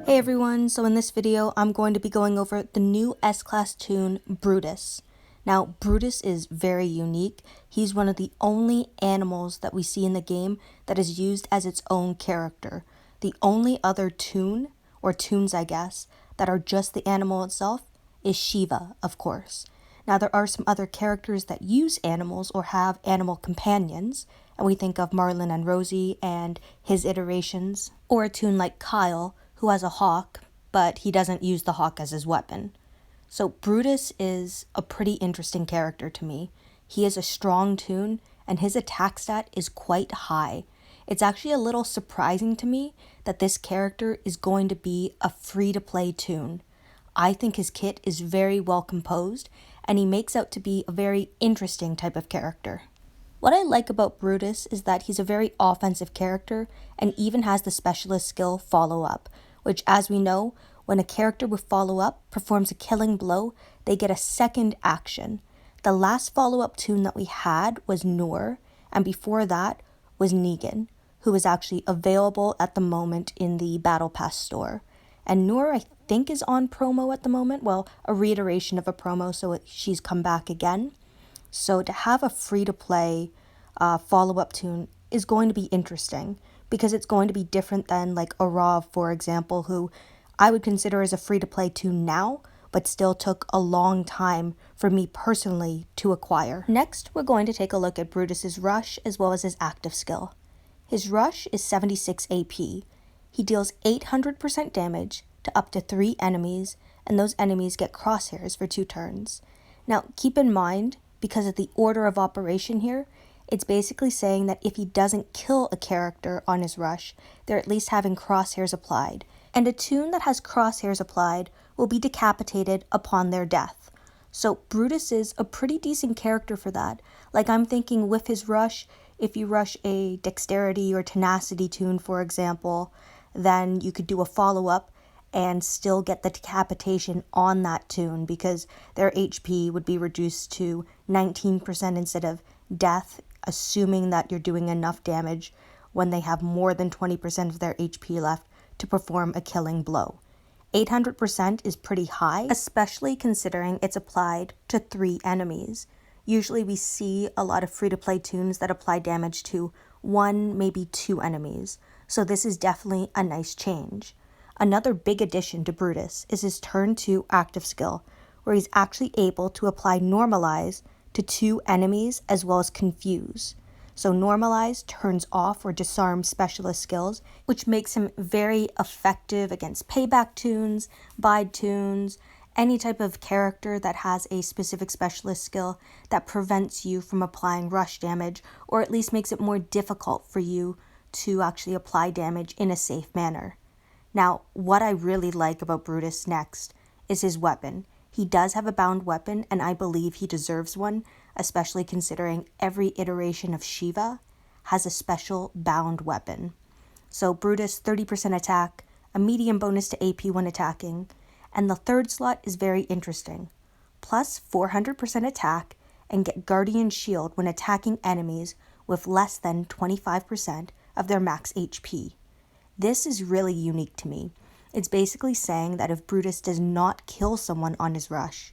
Hey everyone, so in this video I'm going to be going over the new S-Class toon, Brutus. Now, Brutus is very unique. He's one of the only animals that we see in the game that is used as its own character. The only other toon, or toons I guess, that are just the animal itself is Shiva, of course. Now, there are some other characters that use animals or have animal companions, and we think of Marlin and Rosie and his iterations, or a toon like Kyle, who has a hawk, but he doesn't use the hawk as his weapon. So Brutus is a pretty interesting character to me. He is a strong toon, and his attack stat is quite high. It's actually a little surprising to me that this character is going to be a free-to-play toon. I think his kit is very well composed, and he makes out to be a very interesting type of character. What I like about Brutus is that he's a very offensive character and even has the specialist skill Follow Up, which, as we know, when a character with Follow Up performs a killing blow, they get a second action. The last Follow Up toon that we had was Noor, and before that was Negan, who is actually available at the moment in the Battle Pass store. And Noor, I think, is on promo at the moment. Well, a reiteration of a promo, so she's come back again. So to have a free-to-play follow-up toon is going to be interesting because it's going to be different than like Arav, for example, who I would consider as a free-to-play toon now, but still took a long time for me personally to acquire. Next, we're going to take a look at Brutus's rush as well as his active skill. His rush is 76 AP. He deals 800% damage to up to 3 enemies, and those enemies get crosshairs for 2 turns. Now, keep in mind, because of the order of operation here, it's basically saying that if he doesn't kill a character on his rush, they're at least having crosshairs applied. And a toon that has crosshairs applied will be decapitated upon their death. So Brutus is a pretty decent character for that. Like, I'm thinking with his rush, if you rush a dexterity or tenacity toon, for example, then you could do a follow-up and still get the decapitation on that toon because their HP would be reduced to 19% instead of death, assuming that you're doing enough damage when they have more than 20% of their HP left to perform a killing blow. 800% is pretty high, especially considering it's applied to 3 enemies. Usually we see a lot of free-to-play toons that apply damage to 1, maybe 2 enemies, so this is definitely a nice change. Another big addition to Brutus is his turn 2 active skill, where he's actually able to apply normalize to 2 enemies as well as confuse. So normalize turns off or disarms specialist skills, which makes him very effective against payback toons, bide toons, any type of character that has a specific specialist skill that prevents you from applying rush damage, or at least makes it more difficult for you to actually apply damage in a safe manner. Now, what I really like about Brutus next is his weapon. He does have a bound weapon, and I believe he deserves one, especially considering every iteration of Shiva has a special bound weapon. So Brutus, 30% attack, a medium bonus to AP when attacking, and the third slot is very interesting. Plus 400% attack and get Guardian Shield when attacking enemies with less than 25% of their max HP. This is really unique to me. It's basically saying that if Brutus does not kill someone on his rush,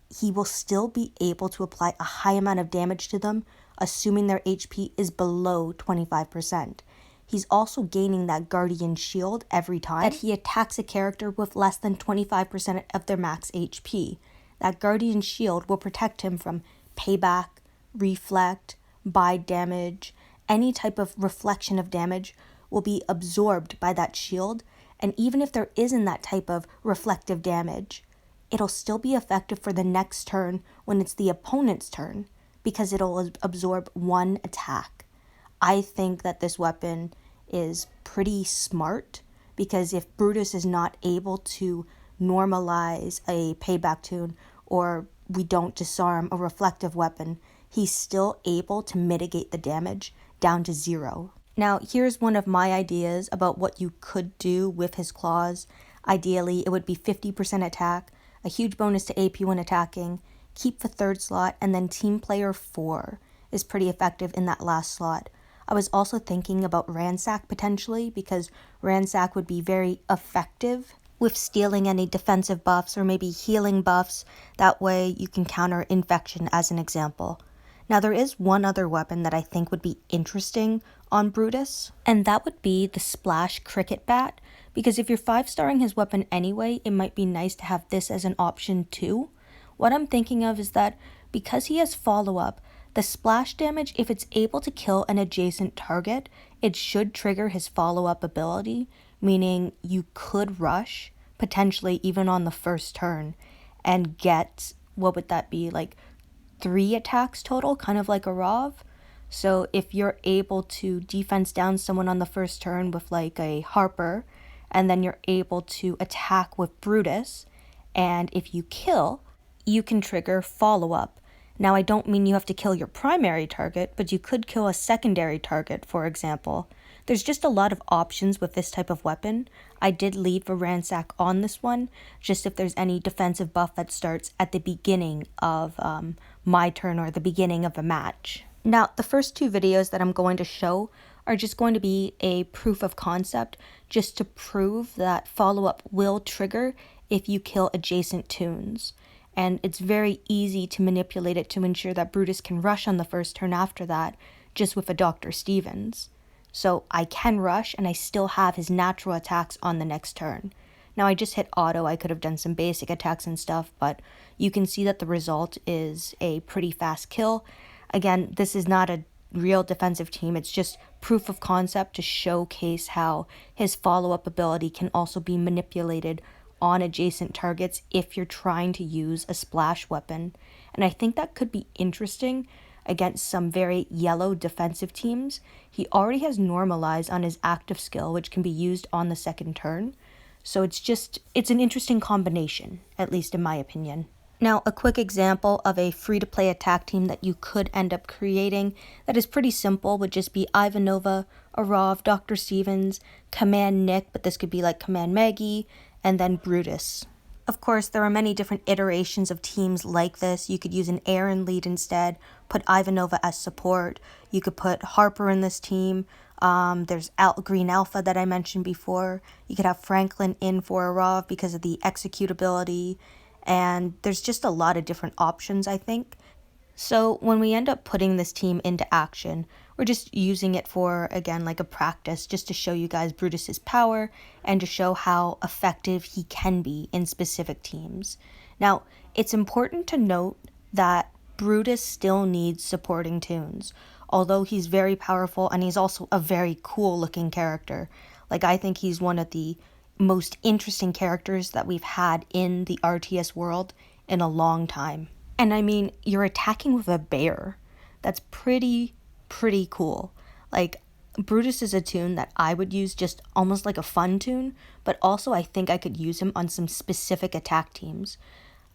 he will still be able to apply a high amount of damage to them, assuming their HP is below 25%. He's also gaining that Guardian Shield every time that he attacks a character with less than 25% of their max HP. That Guardian Shield will protect him from payback, reflect, bide damage, any type of reflection of damage will be absorbed by that shield, and even if there isn't that type of reflective damage, it'll still be effective for the next turn when it's the opponent's turn, because it'll absorb 1 attack. I think that this weapon is pretty smart, because if Brutus is not able to normalize a payback toon, or we don't disarm a reflective weapon, he's still able to mitigate the damage down to 0. Now, here's one of my ideas about what you could do with his claws. Ideally, it would be 50% attack, a huge bonus to AP when attacking, keep the third slot, and then team player 4 is pretty effective in that last slot. I was also thinking about Ransack potentially, because Ransack would be very effective with stealing any defensive buffs or maybe healing buffs. That way you can counter infection as an example. Now there is one other weapon that I think would be interesting on Brutus, and that would be the Splash Cricket Bat, because if you're 5-starring his weapon anyway, it might be nice to have this as an option too. What I'm thinking of is that because he has follow-up, the splash damage, if it's able to kill an adjacent target, it should trigger his follow-up ability, meaning you could rush, potentially even on the first turn, and get, what would that be, like 3 attacks total, kind of like a Rov. So if you're able to defense down someone on the first turn with like a Harper, and then you're able to attack with Brutus, and if you kill, you can trigger follow-up. Now, I don't mean you have to kill your primary target, but you could kill a secondary target, for example. There's just a lot of options with this type of weapon. I did leave a Ransack on this one, just if there's any defensive buff that starts at the beginning of my turn or the beginning of a match. Now, the first 2 videos that I'm going to show are just going to be a proof of concept, just to prove that follow-up will trigger if you kill adjacent tunes. And it's very easy to manipulate it to ensure that Brutus can rush on the first turn after that, just with a Dr. Stevens. So I can rush, and I still have his natural attacks on the next turn. Now I just hit auto, I could have done some basic attacks and stuff, but you can see that the result is a pretty fast kill. Again, this is not a real defensive team, it's just proof of concept to showcase how his follow-up ability can also be manipulated on adjacent targets if you're trying to use a splash weapon. And I think that could be interesting against some very yellow defensive teams. He already has normalize on his active skill, which can be used on the second turn. So it's an interesting combination, at least in my opinion. Now, a quick example of a free-to-play attack team that you could end up creating that is pretty simple would just be Ivanova, Arov, Dr. Stevens, Command Nick, but this could be like Command Maggie, and then Brutus. Of course, there are many different iterations of teams like this. You could use an Aaron lead instead, put Ivanova as support. You could put Harper in this team. There's Green Alpha that I mentioned before. You could have Franklin in for Arov because of the executability. And there's just a lot of different options, I think. So when we end up putting this team into action, we're just using it for, again, like a practice, just to show you guys Brutus's power and to show how effective he can be in specific teams. Now, it's important to note that Brutus still needs supporting tunes, although he's very powerful and he's also a very cool looking character. Like, I think he's one of the most interesting characters that we've had in the RTS world in a long time. And I mean, you're attacking with a bear. That's pretty cool. Like, Brutus is a tune that I would use just almost like a fun tune, but also I think I could use him on some specific attack teams.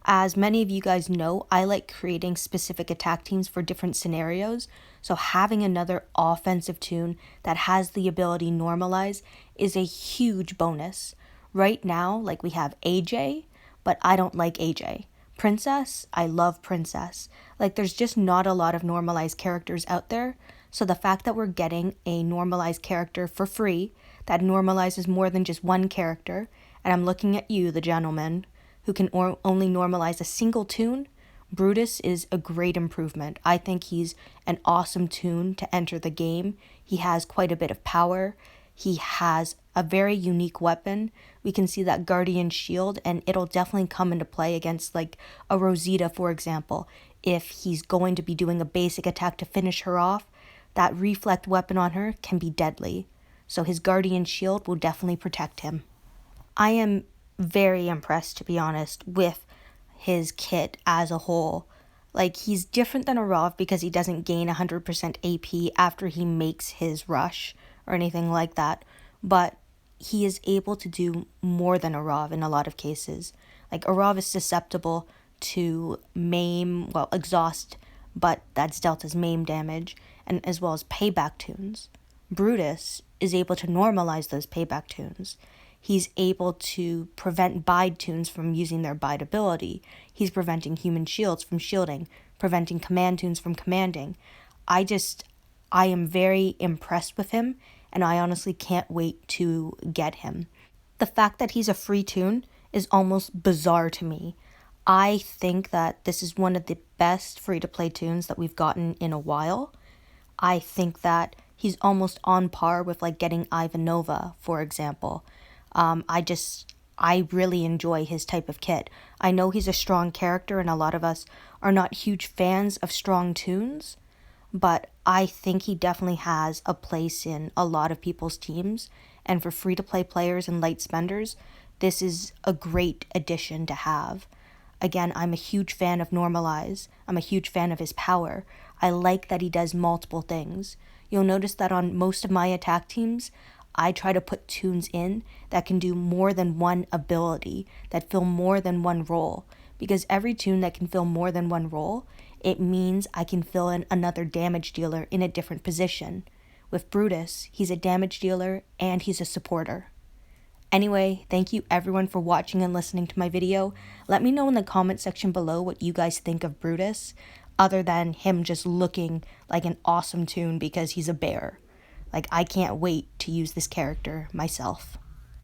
As many of you guys know, I like creating specific attack teams for different scenarios, so having another offensive tune that has the ability normalize is a huge bonus. Right now, like, we have AJ, but I don't like AJ. Princess, I love Princess. Like, there's just not a lot of normalized characters out there, so the fact that we're getting a normalized character for free that normalizes more than just one character, and I'm looking at you, the gentleman, who can only normalize a single tune, Brutus is a great improvement. I think he's an awesome tune to enter the game. He has quite a bit of power. He has a very unique weapon. We can see that Guardian Shield, and it'll definitely come into play against like a Rosita, for example. If he's going to be doing a basic attack to finish her off, that reflect weapon on her can be deadly. So his Guardian Shield will definitely protect him. I am very impressed, to be honest, with his kit as a whole. Like, he's different than a Rov because he doesn't gain 100% AP after he makes his rush or anything like that, but he is able to do more than a Rov in a lot of cases. Like, a Rov is susceptible to exhaust, but that's dealt as maim damage, and as well as payback tunes. Brutus is able to normalize those payback tunes. He's able to prevent bide tunes from using their bide ability. He's preventing human shields from shielding, preventing command tunes from commanding. I I am very impressed with him, and I honestly can't wait to get him. The fact that he's a free toon is almost bizarre to me. I think that this is one of the best free-to-play toons that we've gotten in a while. I think that he's almost on par with like getting Ivanova, for example. I really enjoy his type of kit. I know he's a strong character, and a lot of us are not huge fans of strong toons, but I think he definitely has a place in a lot of people's teams. And for free-to-play players and light spenders, this is a great addition to have. Again, I'm a huge fan of Normalize. I'm a huge fan of his power. I like that he does multiple things. You'll notice that on most of my attack teams, I try to put toons in that can do more than one ability, that fill more than one role. Because every toon that can fill more than one role, it means I can fill in another damage dealer in a different position. With Brutus, he's a damage dealer and he's a supporter. Anyway, thank you everyone for watching and listening to my video. Let me know in the comment section below what you guys think of Brutus, other than him just looking like an awesome toon because he's a bear. Like, I can't wait to use this character myself.